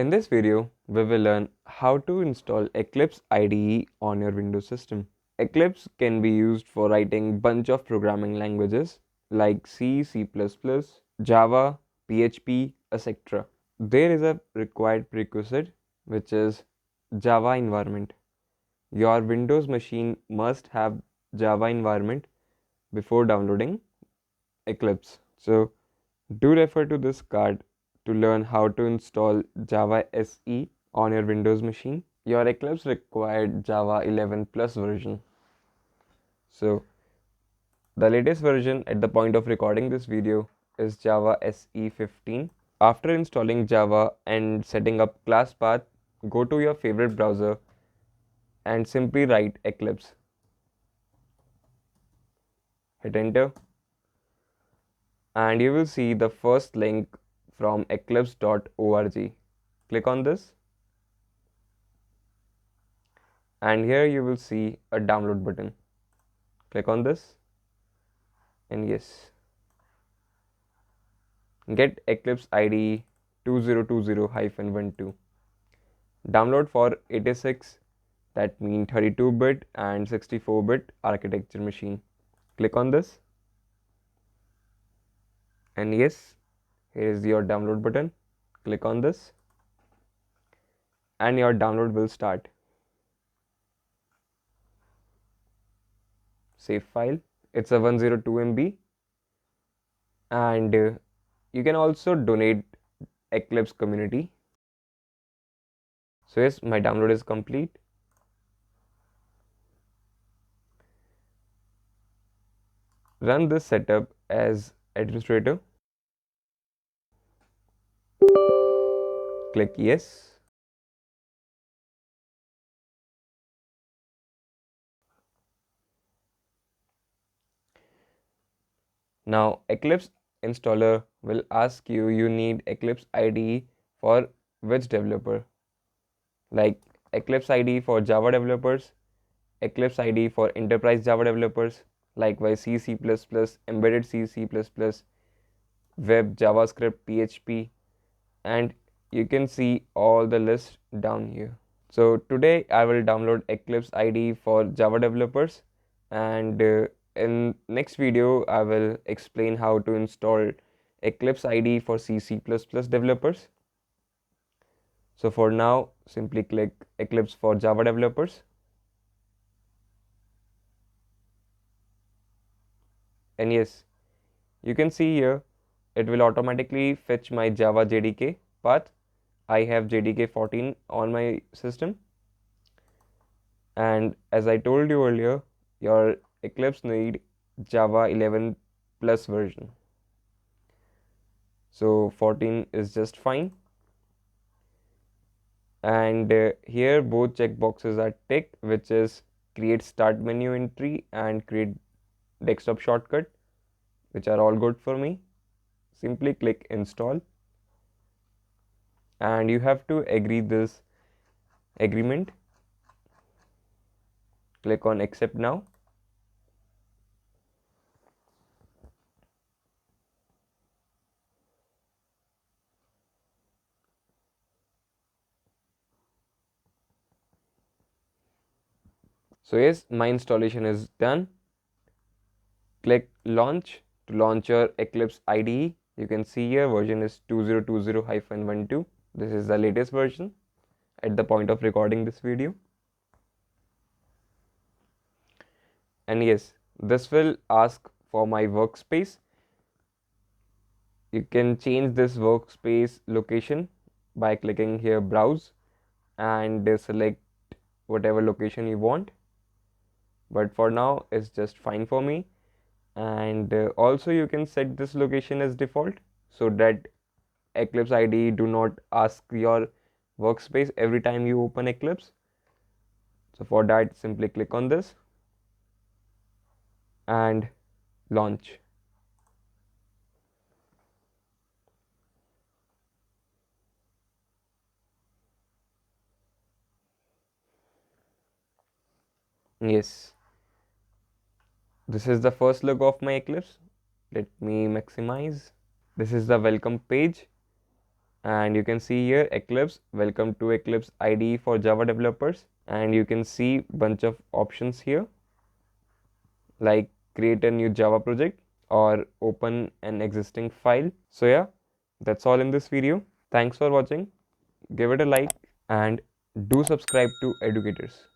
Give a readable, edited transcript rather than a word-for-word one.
In this video, we will learn how to install Eclipse IDE on your Windows system. Eclipse can be used for writing bunch of programming languages like C, C++, Java, PHP, etc. There is a required prerequisite which is Java environment. Your Windows machine must have Java environment before downloading Eclipse. So do refer to this card to learn how to install Java SE on your Windows machine. Your Eclipse required Java 11 plus version. So the latest version at the point of recording this video is Java SE 15. After installing Java and setting up class path, go to your favorite browser and simply write Eclipse. Hit enter and you will see the first link from eclipse.org. Click on this and here you will see a download button. Click on this and yes, get Eclipse IDE 2020-12. Download for 86, that means 32-bit and 64-bit architecture machine. Click on this and yes, here is your download button. Click on this and your download will start. Save file. It's a 102 MB and you can also donate Eclipse community. So yes, my download is complete. Run this setup as administrator. Click yes. Now Eclipse installer will ask you need Eclipse IDE for which developer, like Eclipse IDE for Java developers, Eclipse IDE for enterprise Java developers, likewise C, C++, embedded C, C++, web, JavaScript, PHP, and you can see all the list down here. So today I will download Eclipse IDE for Java developers and in next video I will explain how to install Eclipse IDE for C, C++ developers. So for now, simply click Eclipse for Java developers. And yes, you can see here, it will automatically fetch my Java JDK path. I have JDK 14 on my system. And as I told you earlier, your Eclipse need Java 11 plus version. So 14 is just fine. And here both checkboxes are ticked, which is create start menu entry and create desktop shortcut, which are all good for me. Simply click install and you have to agree this agreement. Click on accept now. So yes, my installation is done. Click launch to launch your Eclipse IDE. You can see here version is 2020-12. This is the latest version at the point of recording this video. And yes, this will ask for my workspace. You can change this workspace location by clicking here browse and select whatever location you want. But for now it's just fine for me. And also you can set this location as default so that Eclipse IDE do not ask your workspace every time you open Eclipse. So for that, simply click on this and launch. Yes, this is the first look of my Eclipse. Let me maximize. This is the welcome page. And you can see here Eclipse, welcome to Eclipse IDE for Java developers. And you can see bunch of options here like create a new Java project or open an existing file. So yeah, that's all in this video. Thanks for watching. Give it a like and do subscribe to Educators.